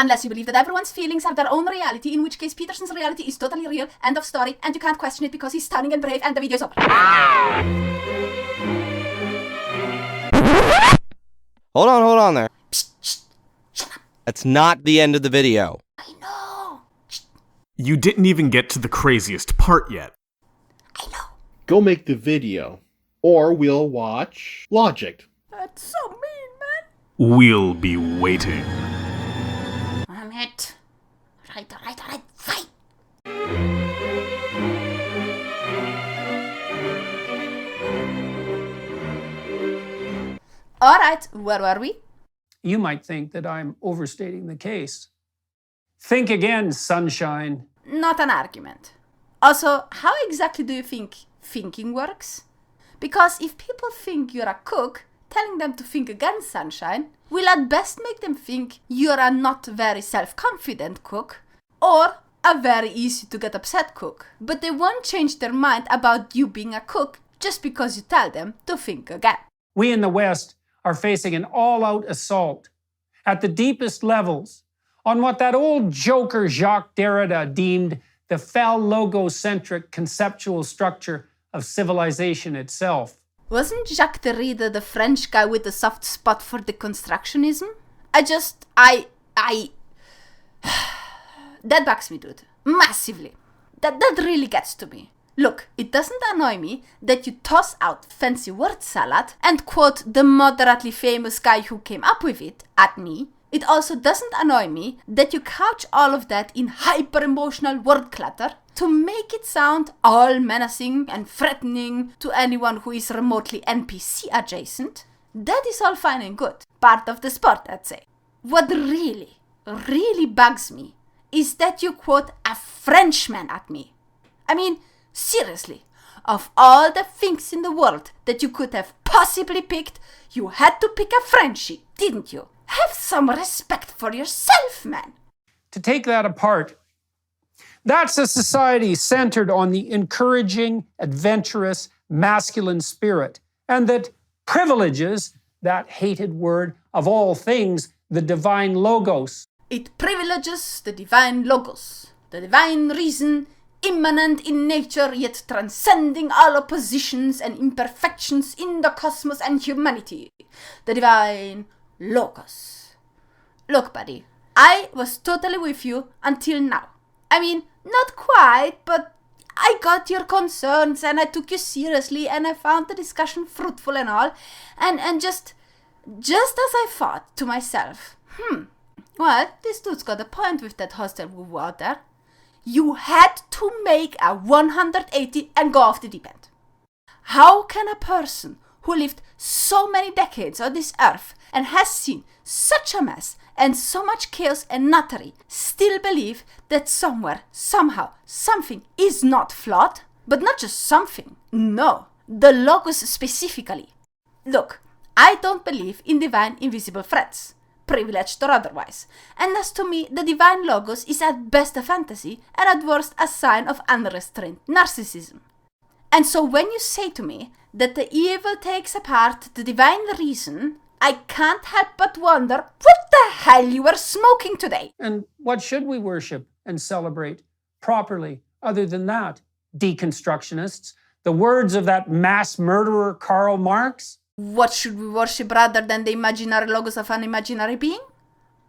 Unless you believe that everyone's feelings have their own reality, in which case Peterson's reality is totally real, end of story, and you can't question it because he's stunning and brave, and the video's over. Hold on there. Psst, shut up. That's not the end of the video. I know. You didn't even get to the craziest part yet. I know. Go make the video, or we'll watch Logic. That's so mean, man. We'll be waiting. I'm it. Right, fight. Alright, where were we? You might think that I'm overstating the case. Think again, sunshine. Not an argument. Also, how exactly do you think thinking works? Because if people think you're a cook, telling them to think again, sunshine, will at best make them think you're a not very self-confident cook, or a very easy to get upset cook. But they won't change their mind about you being a cook just because you tell them to think again. We in the West are facing an all-out assault at the deepest levels on what that old joker Jacques Derrida deemed the phallogocentric conceptual structure of civilization itself. Wasn't Jacques Derrida the French guy with a soft spot for deconstructionism? That bugs me, dude. Massively. That really gets to me. Look, it doesn't annoy me that you toss out fancy word salad and quote the moderately famous guy who came up with it at me. It also doesn't annoy me that you couch all of that in hyper-emotional word clutter to make it sound all menacing and threatening to anyone who is remotely NPC adjacent. That is all fine and good. Part of the sport, I'd say. What really bugs me is that you quote a Frenchman at me. I mean, seriously, of all the things in the world that you could have possibly picked, you had to pick a Frenchie, didn't you? Have some respect for yourself, man. To take that apart, that's a society centered on the encouraging, adventurous, masculine spirit, and that privileges that hated word of all things, the divine logos. It privileges the divine logos, the divine reason, immanent in nature yet transcending all oppositions and imperfections in the cosmos and humanity. The divine logos. Look, buddy, I was totally with you until now. I mean, not quite, but I got your concerns and I took you seriously and I found the discussion fruitful and all. And just as I thought to myself, well, this dude's got a point with that hostile woo out there. You had to make a 180 and go off the deep end. How can a person who lived so many decades on this earth and has seen such a mess and so much chaos and nuttery still believe that somewhere, somehow, something is not flawed? But not just something. No, the logos specifically. Look, I don't believe in divine invisible threats, privileged or otherwise, and as to me, the divine logos is at best a fantasy and at worst a sign of unrestrained narcissism. And so when you say to me that the evil takes apart the divine reason, I can't help but wonder what the hell you were smoking today. And what should we worship and celebrate properly other than that? Deconstructionists? The words of that mass murderer Karl Marx? What should we worship rather than the imaginary logos of an imaginary being?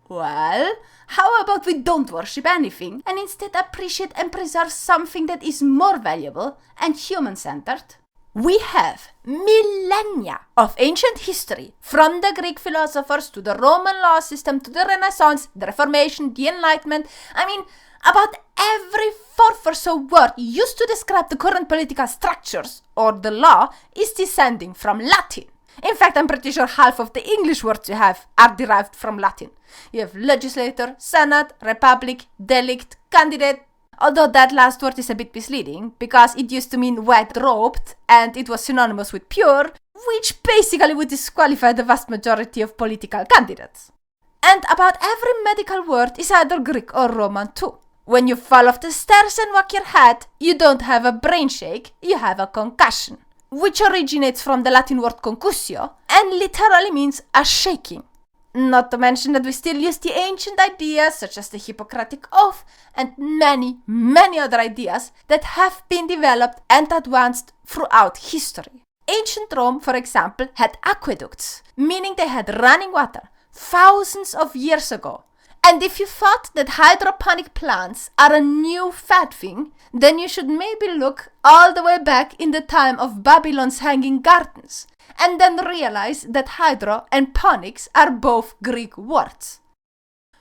Well, how about we don't worship anything and instead appreciate and preserve something that is more valuable and human-centered? We have millennia of ancient history, from the Greek philosophers to the Roman law system to the Renaissance, the Reformation, the Enlightenment. I mean, about every fourth or so word used to describe the current political structures or the law is descending from Latin. In fact, I'm pretty sure half of the English words you have are derived from Latin. You have legislator, senate, republic, delict, candidate. Although that last word is a bit misleading, because it used to mean white-robed, and it was synonymous with pure, which basically would disqualify the vast majority of political candidates. And about every medical word is either Greek or Roman too. When you fall off the stairs and whack your head, you don't have a brain shake, you have a concussion, which originates from the Latin word concussio, and literally means a shaking. Not to mention that we still use the ancient ideas such as the Hippocratic Oath and many, many other ideas that have been developed and advanced throughout history. Ancient Rome, for example, had aqueducts, meaning they had running water thousands of years ago. And if you thought that hydroponic plants are a new fad thing, then you should maybe look all the way back in the time of Babylon's Hanging Gardens, and then realize that hydro and ponics are both Greek words.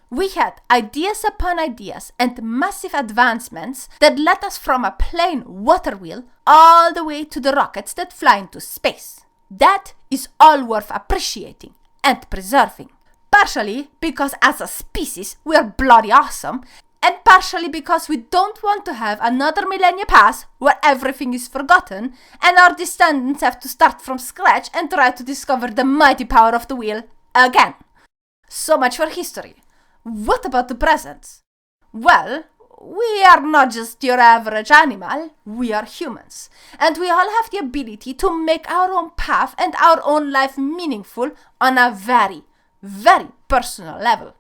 We had ideas upon ideas and massive advancements that led us from a plain water wheel all the way to the rockets that fly into space. That is all worth appreciating and preserving. Partially because as a species we are bloody awesome, and partially because we don't want to have another millennia pass where everything is forgotten and our descendants have to start from scratch and try to discover the mighty power of the wheel again. So much for history. What about the present? Well, we are not just your average animal, we are humans. And we all have the ability to make our own path and our own life meaningful on a very, very personal level.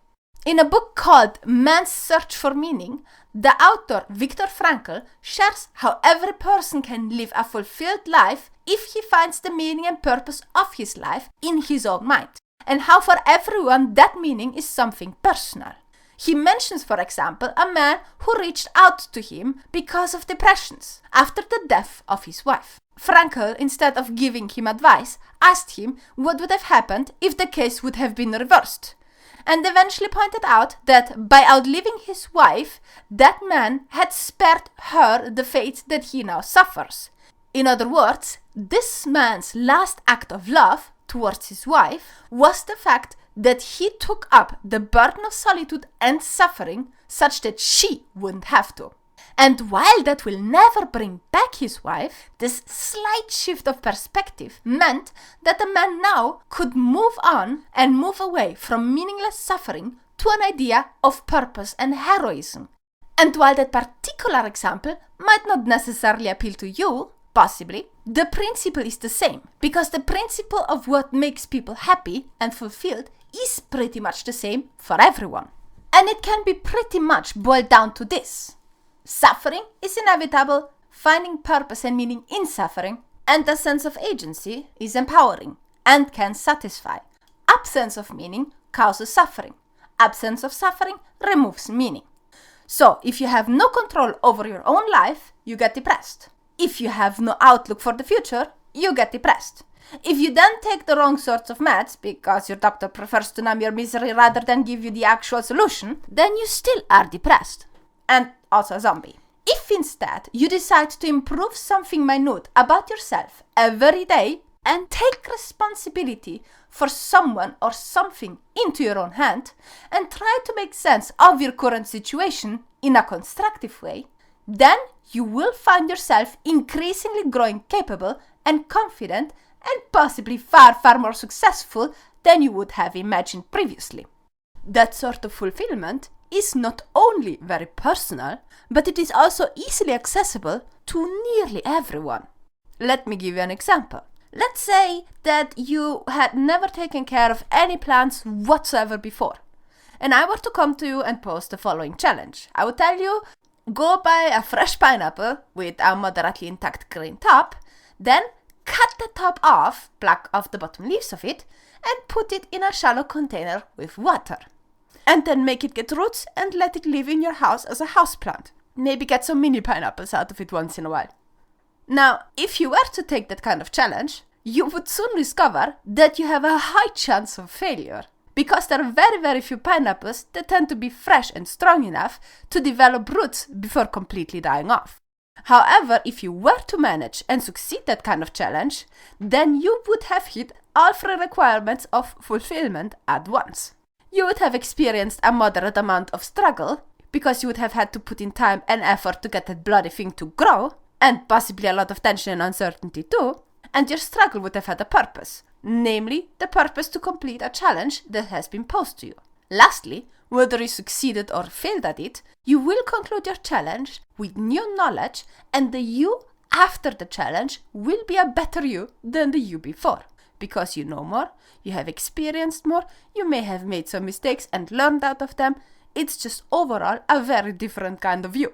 In a book called Man's Search for Meaning, the author Viktor Frankl shares how every person can live a fulfilled life if he finds the meaning and purpose of his life in his own mind, and how for everyone that meaning is something personal. He mentions, for example, a man who reached out to him because of depressions after the death of his wife. Frankl, instead of giving him advice, asked him what would have happened if the case would have been reversed, and eventually pointed out that by outliving his wife, that man had spared her the fate that he now suffers. In other words, this man's last act of love towards his wife was the fact that he took up the burden of solitude and suffering such that she wouldn't have to. And while that will never bring back his wife, this slight shift of perspective meant that the man now could move on and move away from meaningless suffering to an idea of purpose and heroism. And while that particular example might not necessarily appeal to you, possibly, the principle is the same, because the principle of what makes people happy and fulfilled is pretty much the same for everyone. And it can be pretty much boiled down to this. Suffering is inevitable, finding purpose and meaning in suffering, and a sense of agency is empowering and can satisfy. Absence of meaning causes suffering. Absence of suffering removes meaning. So, if you have no control over your own life, you get depressed. If you have no outlook for the future, you get depressed. If you then take the wrong sorts of meds because your doctor prefers to numb your misery rather than give you the actual solution, then you still are depressed. And also a zombie. If instead you decide to improve something minute about yourself every day and take responsibility for someone or something into your own hand and try to make sense of your current situation in a constructive way, then you will find yourself increasingly growing capable and confident and possibly far, far more successful than you would have imagined previously. That sort of fulfillment is not only very personal, but it is also easily accessible to nearly everyone. Let me give you an example. Let's say that you had never taken care of any plants whatsoever before, and I were to come to you and pose the following challenge. I would tell you, go buy a fresh pineapple with a moderately intact green top, then cut the top off, pluck off the bottom leaves of it, and put it in a shallow container with water. And then make it get roots and let it live in your house as a houseplant. Maybe get some mini pineapples out of it once in a while. Now, if you were to take that kind of challenge, you would soon discover that you have a high chance of failure, because there are very, very few pineapples that tend to be fresh and strong enough to develop roots before completely dying off. However, if you were to manage and succeed that kind of challenge, then you would have hit all three requirements of fulfillment at once. You would have experienced a moderate amount of struggle, because you would have had to put in time and effort to get that bloody thing to grow, and possibly a lot of tension and uncertainty too, and your struggle would have had a purpose, namely the purpose to complete a challenge that has been posed to you. Lastly, whether you succeeded or failed at it, you will conclude your challenge with new knowledge, and the you after the challenge will be a better you than the you before. because you know more, you have experienced more, you may have made some mistakes and learned out of them. It's just overall a very different kind of you.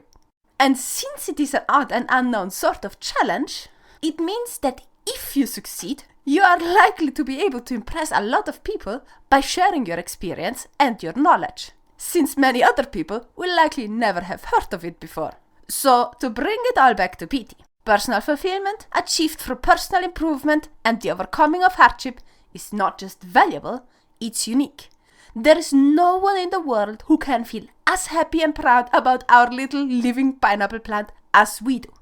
And since it is an odd and unknown sort of challenge, it means that if you succeed, you are likely to be able to impress a lot of people by sharing your experience and your knowledge, since many other people will likely never have heard of it before. So, to bring it all back to PT, personal fulfillment achieved through personal improvement and the overcoming of hardship is not just valuable, it's unique. There is no one in the world who can feel as happy and proud about our little living pineapple plant as we do.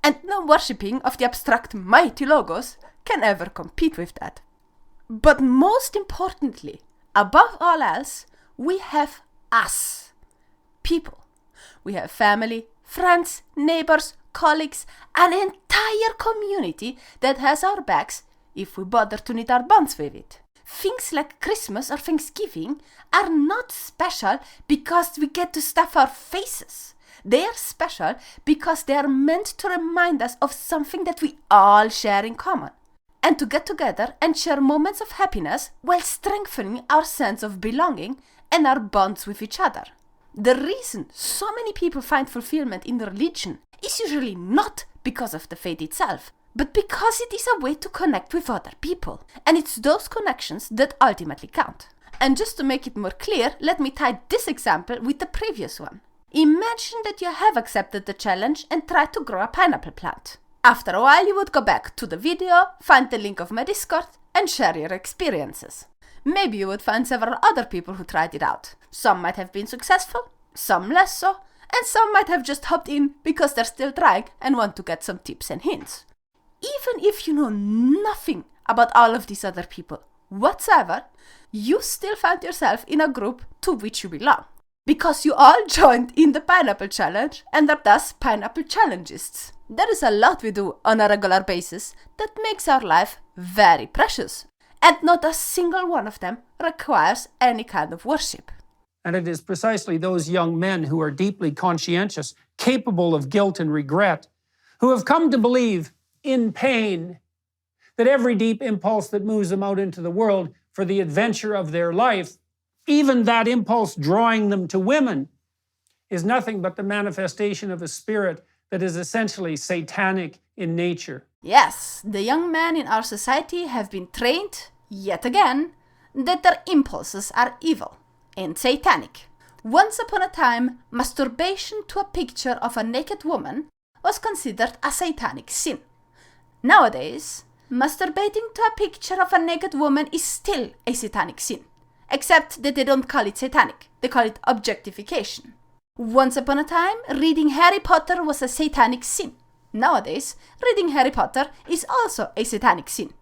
And no worshipping of the abstract mighty logos can ever compete with that. But most importantly, above all else, we have us, people. We have family, friends, neighbors, colleagues, an entire community that has our backs if we bother to knit our bonds with it. Things like Christmas or Thanksgiving are not special because we get to stuff our faces. They are special because they are meant to remind us of something that we all share in common, and to get together and share moments of happiness while strengthening our sense of belonging and our bonds with each other. The reason so many people find fulfillment in religion is usually not because of the faith itself, but because it is a way to connect with other people, and it's those connections that ultimately count. And just to make it more clear, let me tie this example with the previous one. Imagine that you have accepted the challenge and tried to grow a pineapple plant. After a while, you would go back to the video, find the link of my Discord, and share your experiences. Maybe you would find several other people who tried it out. Some might have been successful, some less so, and some might have just hopped in because they're still trying and want to get some tips and hints. Even if you know nothing about all of these other people whatsoever, you still find yourself in a group to which you belong, because you all joined in the Pineapple Challenge and are thus Pineapple Challengists. There is a lot we do on a regular basis that makes our life very precious, and not a single one of them requires any kind of worship. And it is precisely those young men who are deeply conscientious, capable of guilt and regret, who have come to believe in pain that every deep impulse that moves them out into the world for the adventure of their life, even that impulse drawing them to women, is nothing but the manifestation of a spirit that is essentially satanic in nature. Yes, the young men in our society have been trained, yet again, that their impulses are evil and satanic. Once upon a time, masturbation to a picture of a naked woman was considered a satanic sin. Nowadays, masturbating to a picture of a naked woman is still a satanic sin, except that they don't call it satanic, they call it objectification. Once upon a time, reading Harry Potter was a satanic sin. Nowadays, reading Harry Potter is also a satanic sin.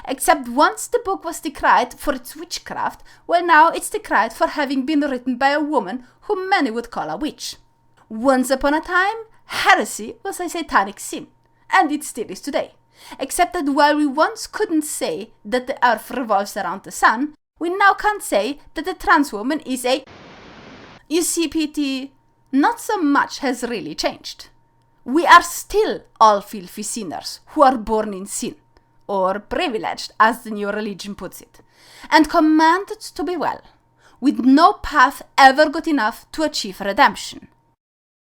Except once the book was decried for its witchcraft, well, now it's decried for having been written by a woman whom many would call a witch. Once upon a time, heresy was a satanic sin, and it still is today. Except that while we once couldn't say that the earth revolves around the sun, we now can't say that a trans woman is a... You see, PT, not so much has really changed. We are still all filthy sinners who are born in sin, or privileged, as the new religion puts it, and commanded to be well, with no path ever good enough to achieve redemption.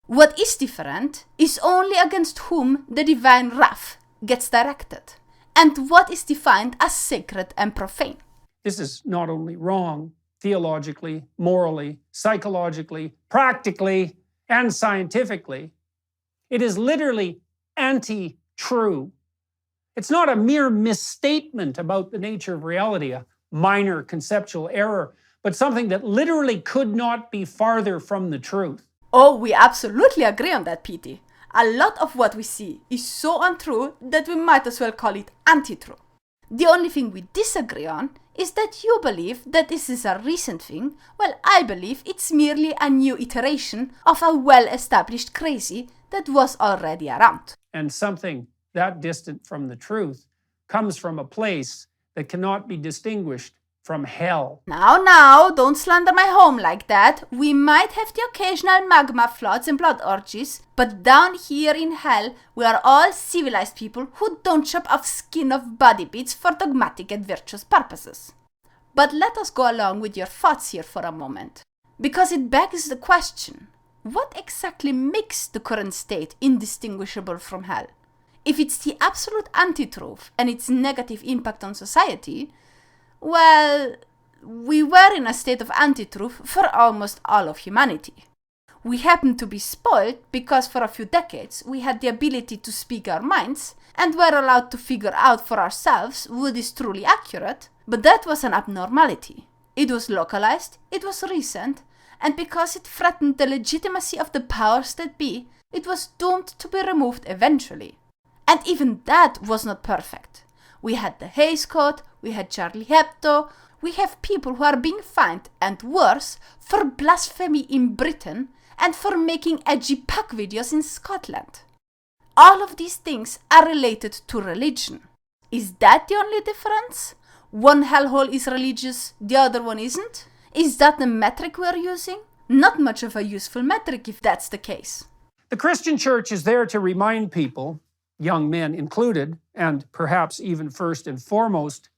What is different is only against whom the divine wrath gets directed, and what is defined as sacred and profane. This is not only wrong, theologically, morally, psychologically, practically, and scientifically. It is literally anti-true. It's not a mere misstatement about the nature of reality, a minor conceptual error, but something that literally could not be farther from the truth. Oh, we absolutely agree on that, PT. A lot of what we see is so untrue that we might as well call it anti-true. The only thing we disagree on is that you believe that this is a recent thing, while I believe it's merely a new iteration of a well-established crazy that was already around. And something that distant from the truth comes from a place that cannot be distinguished from hell. Now, don't slander my home like that. We might have the occasional magma floods and blood orgies, but down here in hell, we are all civilized people who don't chop off skin of body bits for dogmatic and virtuous purposes. But let us go along with your thoughts here for a moment, because it begs the question, what exactly makes the current state indistinguishable from hell? If it's the absolute anti-truth and its negative impact on society, well, we were in a state of anti-truth for almost all of humanity. We happened to be spoiled because for a few decades we had the ability to speak our minds and were allowed to figure out for ourselves what is truly accurate, but that was an abnormality. It was localized, it was recent, and because it threatened the legitimacy of the powers that be, it was doomed to be removed eventually. And even that was not perfect. We had the Hays Code, we had Charlie Hebdo, we have people who are being fined, and worse, for blasphemy in Britain and for making edgy pack videos in Scotland. All of these things are related to religion. Is that the only difference? One hellhole is religious, the other one isn't? Is that the metric we're using? Not much of a useful metric if that's the case. The Christian church is there to remind people, young men included, and perhaps even first and foremost,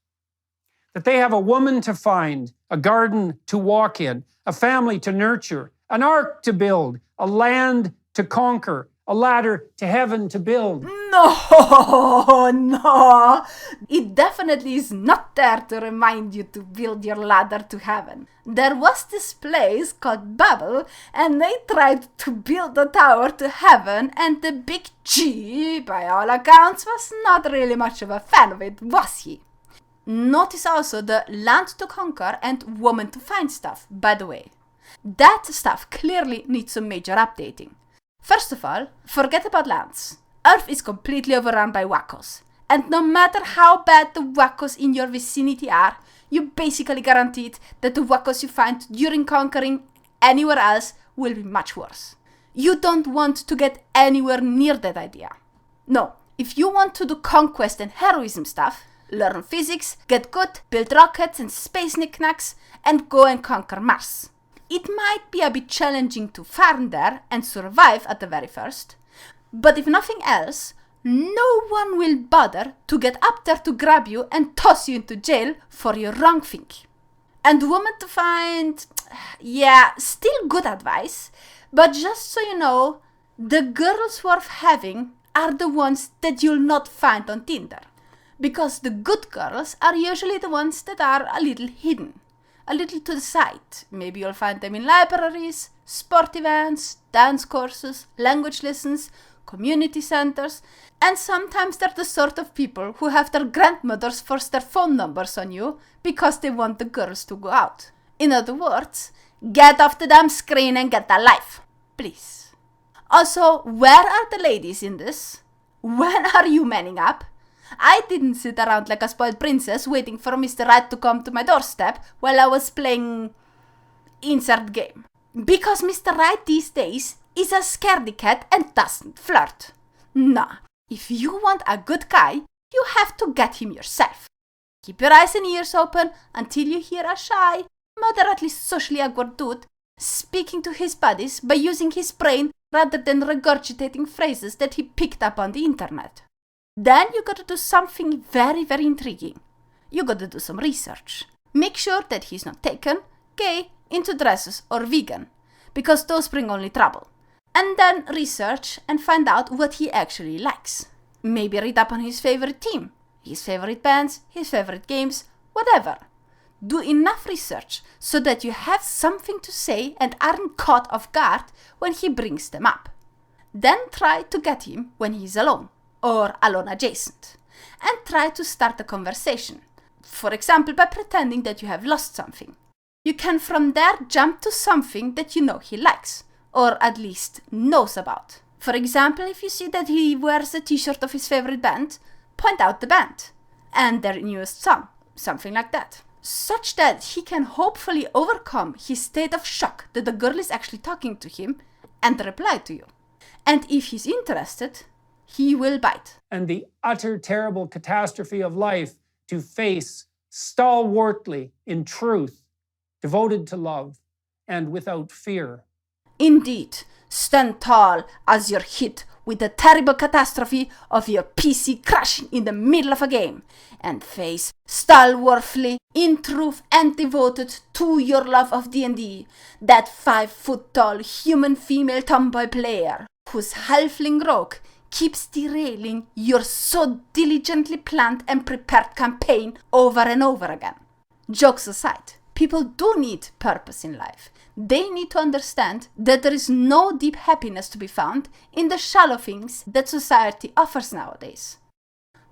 that they have a woman to find, a garden to walk in, a family to nurture, an ark to build, a land to conquer, a ladder to heaven to build. No. It definitely is not there to remind you to build your ladder to heaven. There was this place called Babel, and they tried to build a tower to heaven, and the big G, by all accounts, was not really much of a fan of it, was he? Notice also the land to conquer and woman to find stuff, by the way. That stuff clearly needs some major updating. First of all, forget about lands. Earth is completely overrun by wackos. And no matter how bad the wackos in your vicinity are, you basically guaranteed that the wackos you find during conquering anywhere else will be much worse. You don't want to get anywhere near that idea. No, if you want to do conquest and heroism stuff, learn physics, get good, build rockets and space knickknacks, and go and conquer Mars. It might be a bit challenging to farm there and survive at the very first, but if nothing else, no one will bother to get up there to grab you and toss you into jail for your wrong thing. And woman to find, yeah, still good advice, but just so you know, the girls worth having are the ones that you'll not find on Tinder. Because the good girls are usually the ones that are a little hidden. A little to the side. Maybe you'll find them in libraries, sport events, dance courses, language lessons, community centers, and sometimes they're the sort of people who have their grandmothers force their phone numbers on you because they want the girls to go out. In other words, get off the damn screen and get a life, please. Also, where are the ladies in this? When are you manning up? I didn't sit around like a spoiled princess waiting for Mr. Right to come to my doorstep while I was playing insert game. Because Mr. Right these days is a scaredy cat and doesn't flirt. Nah, if you want a good guy, you have to get him yourself. Keep your eyes and ears open until you hear a shy, moderately socially awkward dude speaking to his buddies by using his brain rather than regurgitating phrases that he picked up on the internet. Then you gotta do something very, very intriguing. You gotta do some research. Make sure that he's not taken, gay, into dresses, or vegan, because those bring only trouble. And then research and find out what he actually likes. Maybe read up on his favorite team, his favorite bands, his favorite games, whatever. Do enough research so that you have something to say and aren't caught off guard when he brings them up. Then try to get him when he's alone, or alone adjacent, and try to start a conversation, for example by pretending that you have lost something. You can from there jump to something that you know he likes, or at least knows about. For example, if you see that he wears a t-shirt of his favorite band, point out the band, and their newest song, something like that, such that he can hopefully overcome his state of shock that the girl is actually talking to him and reply to you. And if he's interested, he will bite. And the utter terrible catastrophe of life to face stalwartly in truth, devoted to love, and without fear. Indeed, stand tall as you're hit with the terrible catastrophe of your PC crashing in the middle of a game, and face stalwartly in truth and devoted to your love of D&D, that 5-foot-tall human female tomboy player whose halfling rogue keeps derailing your so diligently planned and prepared campaign over and over again. Jokes aside, people do need purpose in life. They need to understand that there is no deep happiness to be found in the shallow things that society offers nowadays.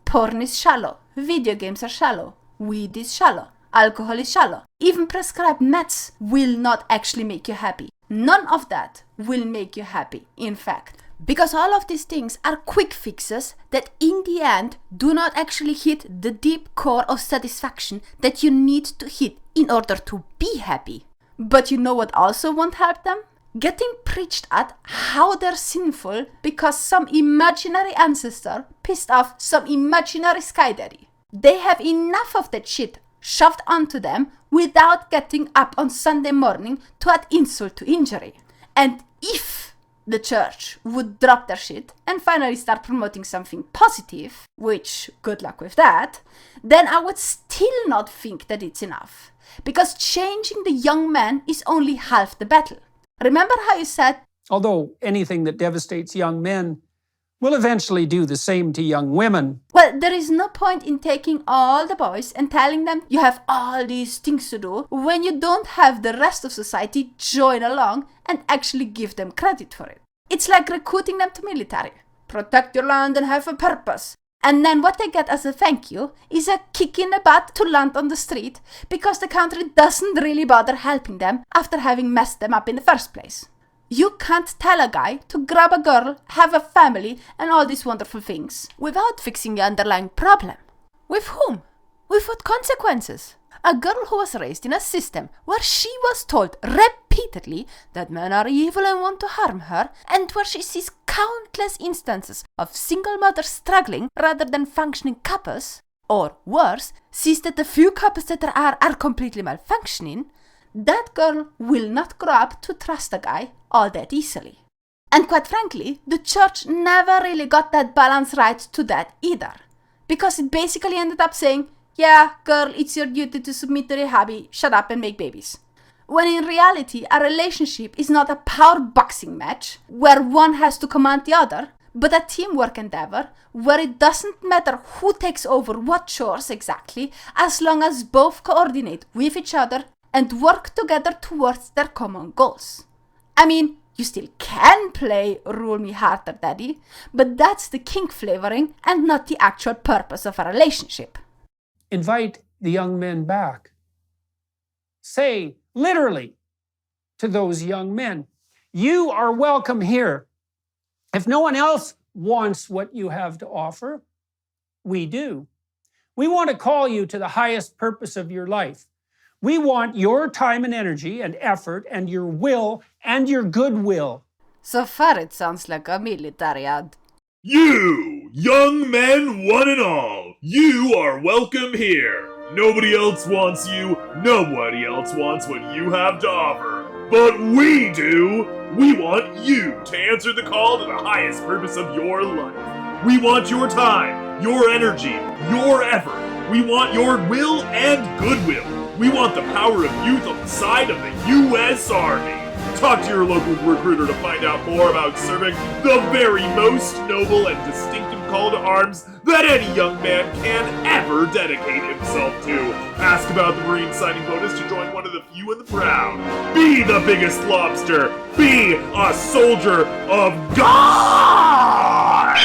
Porn is shallow, video games are shallow, weed is shallow, alcohol is shallow. Even prescribed meds will not actually make you happy. None of that will make you happy, in fact. Because all of these things are quick fixes that in the end do not actually hit the deep core of satisfaction that you need to hit in order to be happy. But you know what also won't help them? Getting preached at how they're sinful because some imaginary ancestor pissed off some imaginary sky daddy. They have enough of that shit shoved onto them without getting up on Sunday morning to add insult to injury. And if the church would drop their shit and finally start promoting something positive, which good luck with that, then I would still not think that it's enough. Because changing the young man is only half the battle. Remember how you said, Although anything that devastates young men will eventually do the same to young women. well, there is no point in taking all the boys and telling them you have all these things to do when you don't have the rest of society join along and actually give them credit for it. It's like recruiting them to military. Protect your land and have a purpose. And then what they get as a thank you is a kick in the butt to land on the street because the country doesn't really bother helping them after having messed them up in the first place. You can't tell a guy to grab a girl, have a family, and all these wonderful things without fixing the underlying problem. With whom? With what consequences? A girl who was raised in a system where she was told repeatedly that men are evil and want to harm her, and where she sees countless instances of single mothers struggling rather than functioning couples, or worse, sees that the few couples that there are completely malfunctioning, that girl will not grow up to trust a guy all that easily. And quite frankly, the church never really got that balance right to that either. Because it basically ended up saying, yeah, girl, it's your duty to submit to the hubby, shut up and make babies. When in reality, a relationship is not a power boxing match where one has to command the other, but a teamwork endeavor where it doesn't matter who takes over what chores exactly, as long as both coordinate with each other and work together towards their common goals. I mean, you still can play Rule Me Harder Daddy, but that's the kink flavoring and not the actual purpose of a relationship. Invite the young men back. Say, literally, to those young men, you are welcome here. If no one else wants what you have to offer, we do. We want to call you to the highest purpose of your life. We want your time and energy and effort and your will and your goodwill. So far it sounds like a military ad. You, young men one and all, you are welcome here. Nobody else wants you, nobody else wants what you have to offer. But we do! We want you to answer the call to the highest purpose of your life. We want your time, your energy, your effort. We want your will and goodwill. We want the power of youth on the side of the U.S. Army. Talk to your local recruiter to find out more about serving the very most noble and distinctive call to arms that any young man can ever dedicate himself to. Ask about the Marine signing bonus to join one of the few and the proud. Be the biggest lobster. Be a soldier of God!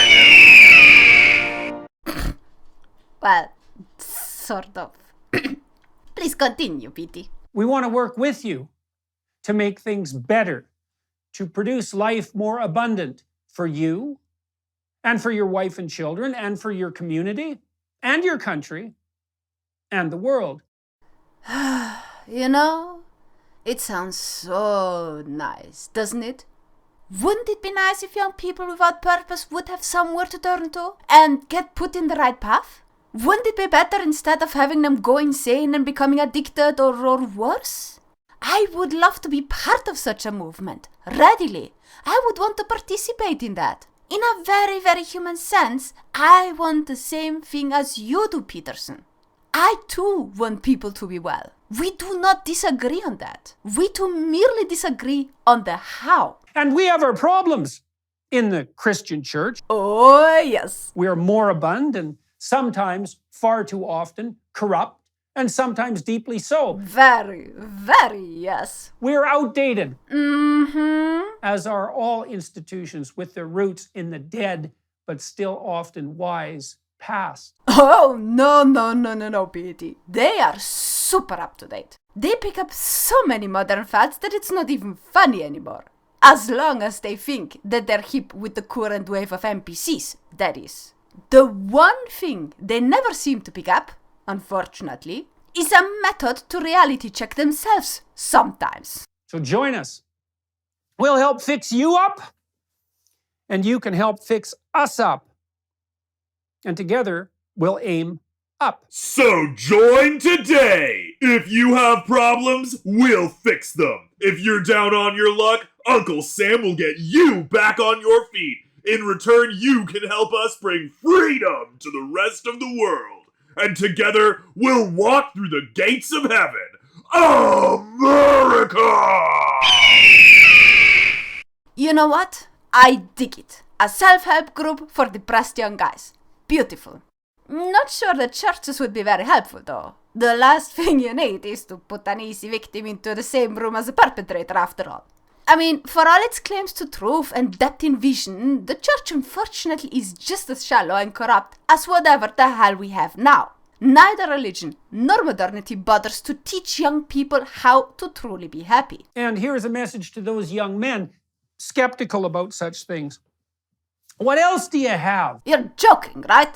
Well, sort of. Please continue, Petey. We want to work with you to make things better, to produce life more abundant for you and for your wife and children and for your community and your country and the world. You know, it sounds so nice, doesn't it? Wouldn't it be nice if young people without purpose would have somewhere to turn to and get put in the right path? Wouldn't it be better instead of having them go insane and becoming addicted or worse? I would love to be part of such a movement, readily. I would want to participate in that. In a very, very human sense, I want the same thing as you do, Peterson. I too want people to be well. We do not disagree on that. We too merely disagree on the how. And we have our problems in the Christian church. Oh, yes. We are moribund and sometimes, far too often, corrupt, and sometimes deeply so. Very, very yes. We are outdated, Mm-hmm. as are all institutions with their roots in the dead, but still often wise past. Oh, no, Petey. They are super up to date. They pick up so many modern fads that it's not even funny anymore. As long as they think that they're hip with the current wave of NPCs, that is. The one thing they never seem to pick up, unfortunately, is a method to reality check themselves sometimes. So join us. We'll help fix you up, and you can help fix us up. And together, we'll aim up. So join today! If you have problems, we'll fix them. If you're down on your luck, Uncle Sam will get you back on your feet. In return, you can help us bring freedom to the rest of the world. And together, we'll walk through the gates of heaven. America! You know what? I dig it. A self-help group for depressed young guys. Beautiful. Not sure the churches would be very helpful though. The last thing you need is to put an easy victim into the same room as a perpetrator after all. I mean, for all its claims to truth and depth in vision, the church unfortunately is just as shallow and corrupt as whatever the hell we have now. Neither religion nor modernity bothers to teach young people how to truly be happy. And here's a message to those young men skeptical about such things. What else do you have? You're joking, right?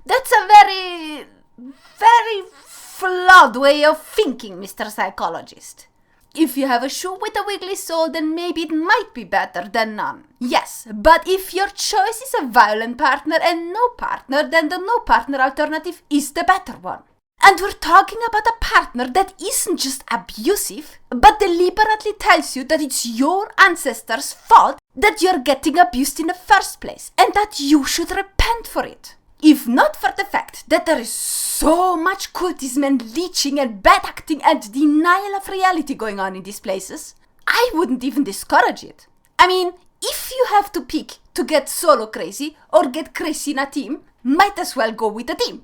That's a very, very flawed way of thinking, Mr. Psychologist. If you have a shoe with a wiggly sole, then maybe it might be better than none. Yes, but if your choice is a violent partner and no partner, then the no partner alternative is the better one. And we're talking about a partner that isn't just abusive, but deliberately tells you that it's your ancestors' fault that you're getting abused in the first place, and that you should repent for it. If not for the fact that there is so much cultism and leeching and bad acting and denial of reality going on in these places, I wouldn't even discourage it. I mean, if you have to pick to get solo crazy or get crazy in a team, might as well go with a team.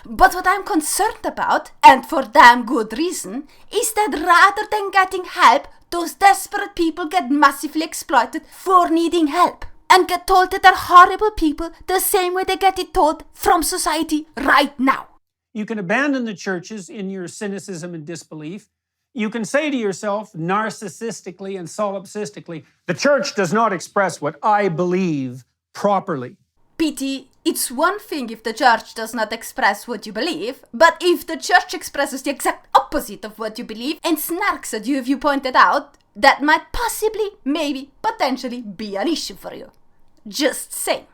But what I'm concerned about, and for damn good reason, is that rather than getting help, those desperate people get massively exploited for needing help. And get told that they're horrible people the same way they get it told from society right now. You can abandon the churches in your cynicism and disbelief. You can say to yourself, narcissistically and solipsistically, the church does not express what I believe properly. Pity, it's one thing if the church does not express what you believe, but if the church expresses the exact opposite of what you believe and snarks at you if you point it out, that might possibly, maybe, potentially be an issue for you. Just saying.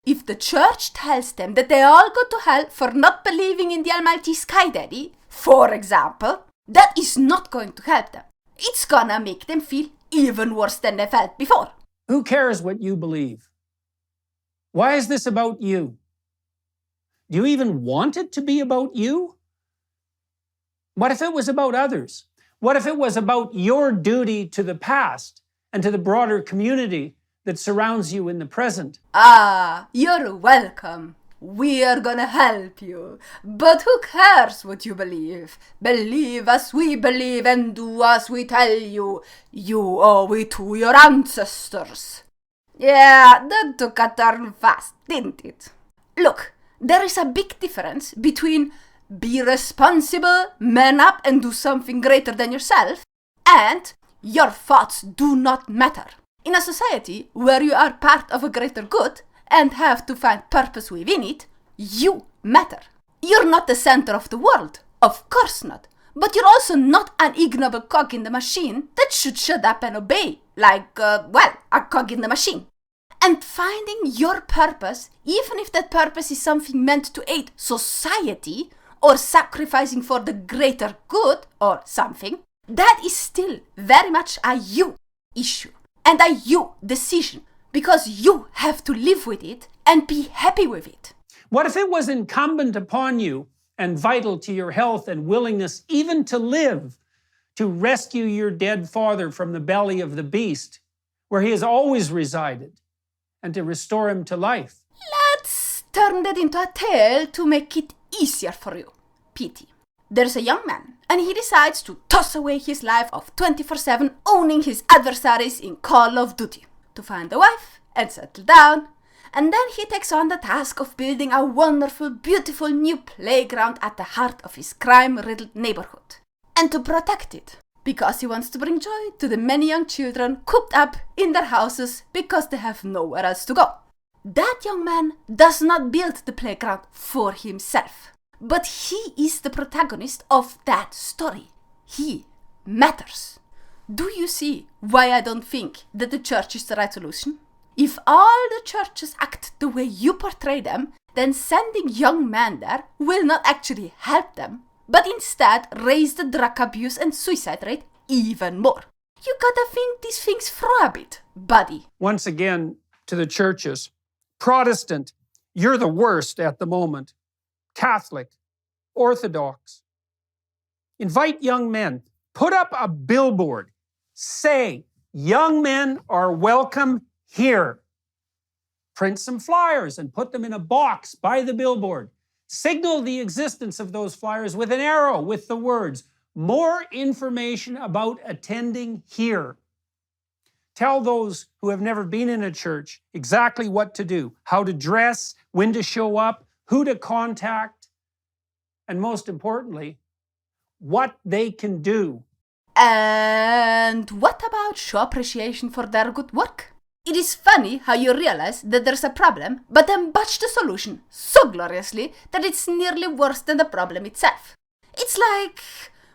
If the church tells them that they all go to hell for not believing in the almighty Sky Daddy, for example, that is not going to help them. It's gonna make them feel even worse than they felt before. Who cares what you believe? Why is this about you? Do you even want it to be about you? What if it was about others? What if it was about your duty to the past and to the broader community that surrounds you in the present? Ah, you're welcome. We are gonna help you. But who cares what you believe? Believe as we believe and do as we tell you. You owe it to your ancestors. Yeah, that took a turn fast, didn't it? Look, there is a big difference between be responsible, man up and do something greater than yourself, and your thoughts do not matter. In a society where you are part of a greater good and have to find purpose within it, you matter. You're not the center of the world, of course not, but you're also not an ignoble cog in the machine that should shut up and obey, like, a cog in the machine. And finding your purpose, even if that purpose is something meant to aid society or sacrificing for the greater good or something, that is still very much a you issue and a you decision, because you have to live with it and be happy with it. What if it was incumbent upon you and vital to your health and willingness even to live, to rescue your dead father from the belly of the beast, where he has always resided, and to restore him to life? Let's turn that into a tale to make it easier for you. Pity. There's a young man, and he decides to toss away his life of 24/7 owning his adversaries in Call of Duty, to find a wife and settle down. And then he takes on the task of building a wonderful, beautiful new playground at the heart of his crime-riddled neighborhood. And to protect it, because he wants to bring joy to the many young children cooped up in their houses because they have nowhere else to go. That young man does not build the playground for himself, but he is the protagonist of that story. He matters. Do you see why I don't think that the church is the right solution? If all the churches act the way you portray them, then sending young men there will not actually help them, but instead raise the drug abuse and suicide rate even more. You gotta think these things through a bit, buddy. Once again, to the churches, Protestant, you're the worst at the moment. Catholic, Orthodox. Invite young men. Put up a billboard. Say, young men are welcome here. Print some flyers and put them in a box by the billboard. Signal the existence of those flyers with an arrow with the words, more information about attending here. Tell those who have never been in a church exactly what to do, how to dress, when to show up, who to contact, and most importantly, what they can do. And what about show appreciation for their good work? It is funny how you realize that there's a problem, but then botch the solution so gloriously that it's nearly worse than the problem itself. It's like,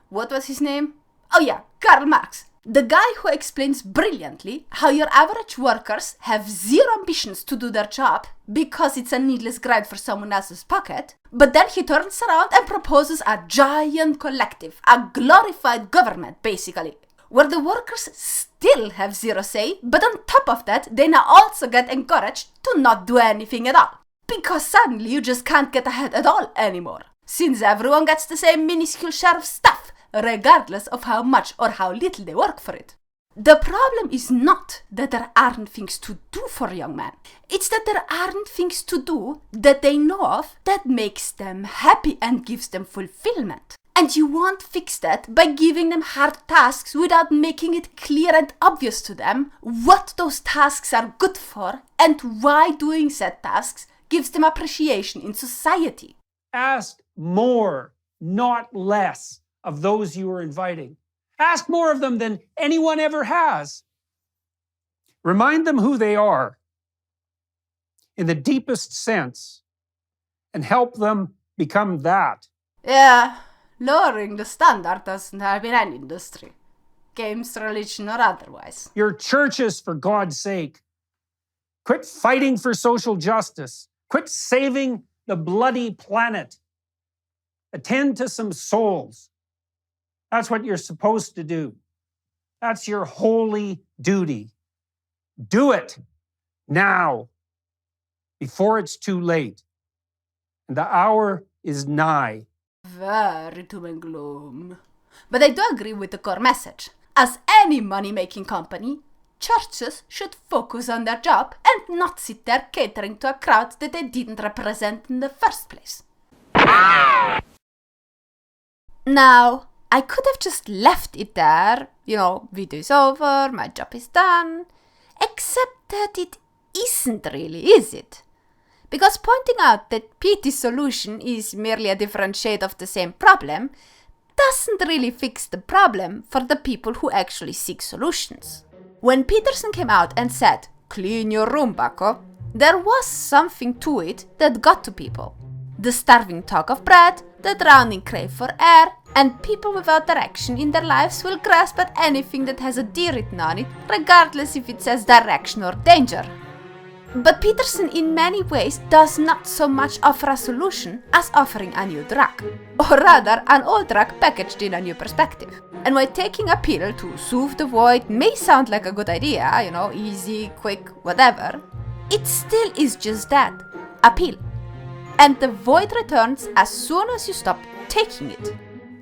what was his name? Oh yeah, Karl Marx. The guy who explains brilliantly how your average workers have zero ambitions to do their job because it's a needless grind for someone else's pocket, but then he turns around and proposes a giant collective, a glorified government basically, where the workers still have zero say, but on top of that, they now also get encouraged to not do anything at all. Because suddenly you just can't get ahead at all anymore, since everyone gets the same minuscule share of stuff, regardless of how much or how little they work for it. The problem is not that there aren't things to do for young men. It's that there aren't things to do that they know of that makes them happy and gives them fulfillment. And you won't fix that by giving them hard tasks without making it clear and obvious to them what those tasks are good for and why doing said tasks gives them appreciation in society. Ask more, not less, of those you are inviting. Ask more of them than anyone ever has. Remind them who they are in the deepest sense and help them become that. Yeah, lowering the standard doesn't help in any industry, games, religion, or otherwise. Your churches, for God's sake. Quit fighting for social justice. Quit saving the bloody planet. Attend to some souls. That's what you're supposed to do. That's your holy duty. Do it now, before it's too late. And the hour is nigh. Very doom and gloom. But I do agree with the core message. As any money-making company, churches should focus on their job and not sit there catering to a crowd that they didn't represent in the first place. Now, I could have just left it there, video is over, my job is done, except that it isn't really, is it? Because pointing out that Pete's solution is merely a different shade of the same problem doesn't really fix the problem for the people who actually seek solutions. When Peterson came out and said, "Clean your room, bucko," there was something to it that got to people. The starving talk of bread, the drowning crave for air, and people without direction in their lives will grasp at anything that has a D written on it, regardless if it says direction or danger. But Peterson in many ways does not so much offer a solution as offering a new drug, or rather an old drug packaged in a new perspective. And while taking a pill to soothe the void may sound like a good idea, easy, quick, whatever, it still is just that, a pill. And the void returns as soon as you stop taking it.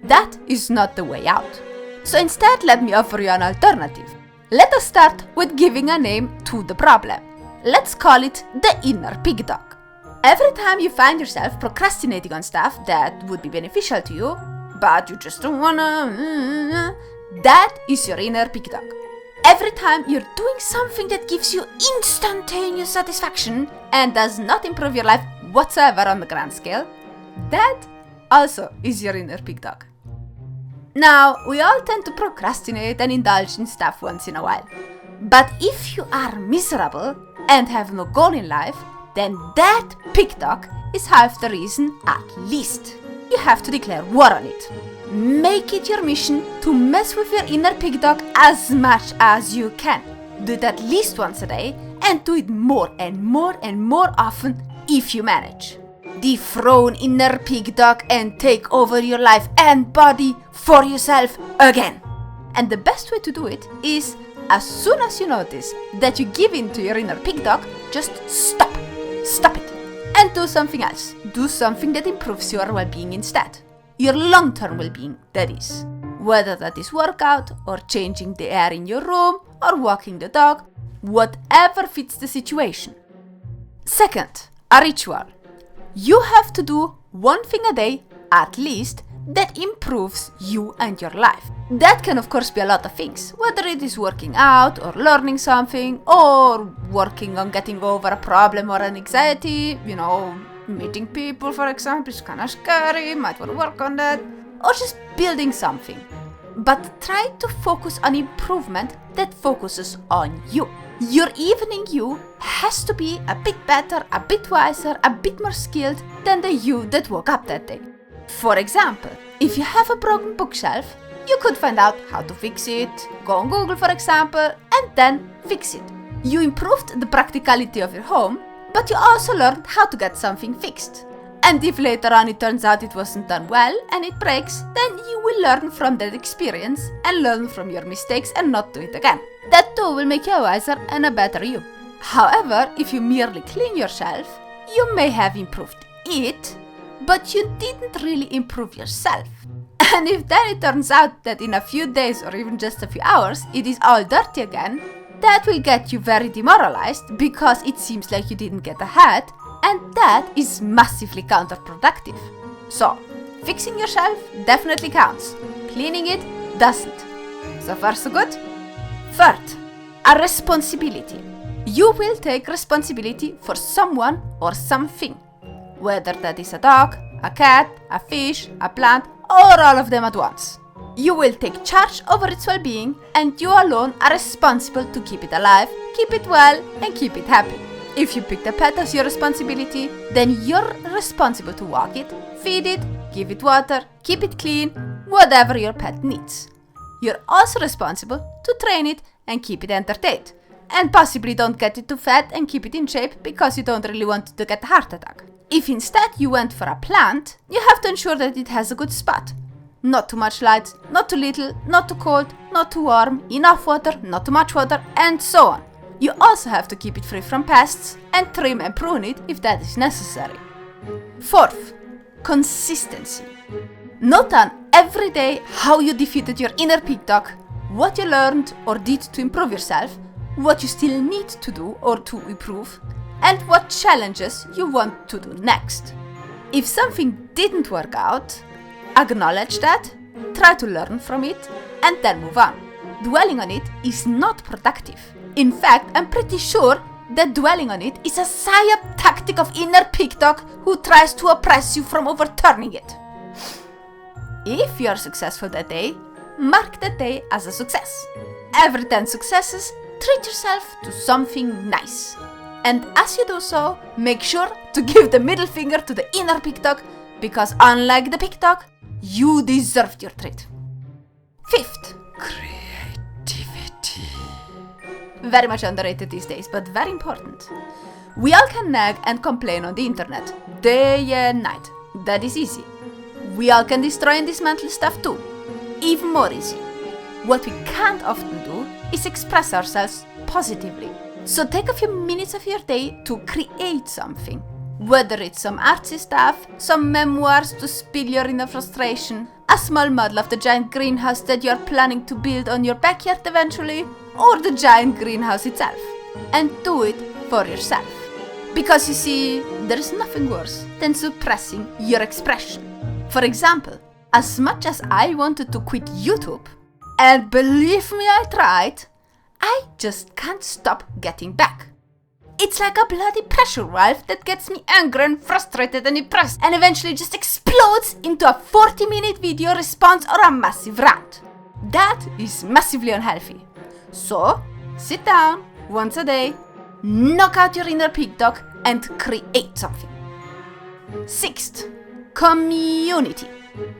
That is not the way out. So instead, let me offer you an alternative. Let us start with giving a name to the problem. Let's call it the inner Pigdog. Every time you find yourself procrastinating on stuff that would be beneficial to you, but you just don't wanna, that is your inner Pigdog. Every time you're doing something that gives you instantaneous satisfaction and does not improve your life whatsoever on the grand scale, that also is your inner Pigdog. Now, we all tend to procrastinate and indulge in stuff once in a while. But if you are miserable and have no goal in life, then that Pigdog is half the reason at least. You have to declare war on it. Make it your mission to mess with your inner Pigdog as much as you can. Do it at least once a day and do it more and more and more often if you manage. Dethrone inner Pigdog and take over your life and body for yourself again. And the best way to do it is, as soon as you notice that you give in to your inner Pigdog, just stop. Stop it. And do something else. Do something that improves your well-being instead. Your long-term well-being, that is. Whether that is workout, or changing the air in your room, or walking the dog, whatever fits the situation. Second, a ritual. You have to do one thing a day, at least, that improves you and your life. That can of course be a lot of things, whether it is working out, or learning something, or working on getting over a problem or an anxiety, meeting people, for example, is kind of scary, might want to work on that, or just building something. But try to focus on improvement that focuses on you. Your evening you has to be a bit better, a bit wiser, a bit more skilled than the you that woke up that day. For example, if you have a broken bookshelf, you could find out how to fix it, go on Google for example, and then fix it. You improved the practicality of your home, but you also learned how to get something fixed. And if later on it turns out it wasn't done well and it breaks, then you will learn from that experience and learn from your mistakes and not do it again. That too will make you a wiser and a better you. However, if you merely clean your shelf, you may have improved it, but you didn't really improve yourself. And if then it turns out that in a few days or even just a few hours it is all dirty again, that will get you very demoralized because it seems like you didn't get ahead, and that is massively counterproductive. So, fixing your shelf definitely counts. Cleaning it doesn't. So far so good? Third, a responsibility. You will take responsibility for someone or something. Whether that is a dog, a cat, a fish, a plant, or all of them at once. You will take charge over its well-being, and you alone are responsible to keep it alive, keep it well, and keep it happy. If you pick the pet as your responsibility, then you're responsible to walk it, feed it, give it water, keep it clean, whatever your pet needs. You're also responsible to train it and keep it entertained. And possibly don't get it too fat and keep it in shape because you don't really want it to get a heart attack. If instead you went for a plant, you have to ensure that it has a good spot. Not too much light, not too little, not too cold, not too warm, enough water, not too much water, and so on. You also have to keep it free from pests and trim and prune it if that is necessary. Fourth, consistency. Note down every day how you defeated your inner Pigdog, what you learned or did to improve yourself, what you still need to do or to improve, and what challenges you want to do next. If something didn't work out, acknowledge that, try to learn from it, and then move on. Dwelling on it is not productive. In fact, I'm pretty sure that dwelling on it is a psyop tactic of inner Pigdog who tries to oppress you from overturning it. If you are successful that day, mark that day as a success. Every 10 successes, treat yourself to something nice. And as you do so, make sure to give the middle finger to the inner Pigdog, because unlike the Pigdog, you deserved your treat. Fifth, creativity. Very much underrated these days, but very important. We all can nag and complain on the internet, day and night. That is easy. We all can destroy and dismantle stuff too. Even more easy. What we can't often do is express ourselves positively. So take a few minutes of your day to create something. Whether it's some artsy stuff, some memoirs to spill your inner frustration, a small model of the giant greenhouse that you're planning to build on your backyard eventually, or the giant greenhouse itself. And do it for yourself. Because you see, there is nothing worse than suppressing your expression. For example, as much as I wanted to quit YouTube, and believe me, I tried, I just can't stop getting back. It's like a bloody pressure valve that gets me angry and frustrated and depressed and eventually just explodes into a 40-minute video response or a massive rant. That is massively unhealthy. So, sit down once a day, knock out your inner pigdog and create something. Sixth, community.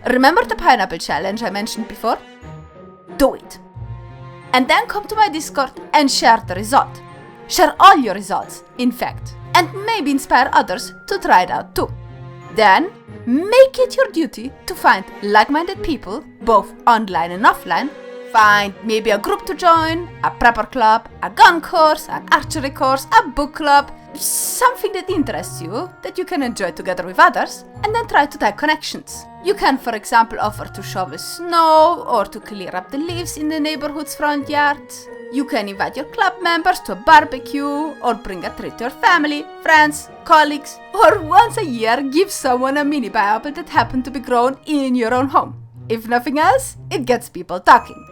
Remember the pineapple challenge I mentioned before? Do it. And then come to my Discord and share the result. Share all your results, in fact, and maybe inspire others to try it out too. Then, make it your duty to find like-minded people, both online and offline. Find maybe a group to join, a prepper club, a gun course, an archery course, a book club, something that interests you, that you can enjoy together with others, and then try to tie connections. You can, for example, offer to shovel snow or to clear up the leaves in the neighborhood's front yard. You can invite your club members to a barbecue or bring a treat to your family, friends, colleagues, or once a year give someone a mini pineapple that happened to be grown in your own home. If nothing else, it gets people talking.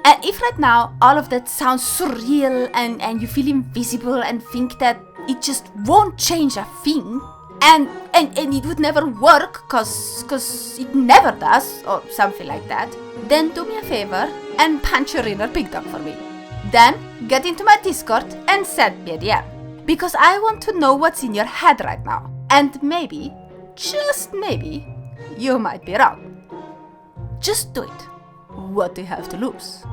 And if right now all of that sounds surreal and you feel invisible and think that it just won't change a thing, and it would never work cause it never does, or something like that, then do me a favor and punch your inner pigdog for me. Then get into my Discord and send me a DM. Because I want to know what's in your head right now. And maybe, just maybe, you might be wrong. Just do it. What do you have to lose?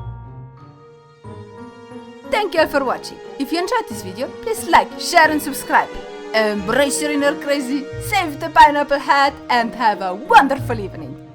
Thank you all for watching. If you enjoyed this video, please like, share and subscribe. Embrace your inner crazy, save the pineapple head and have a wonderful evening.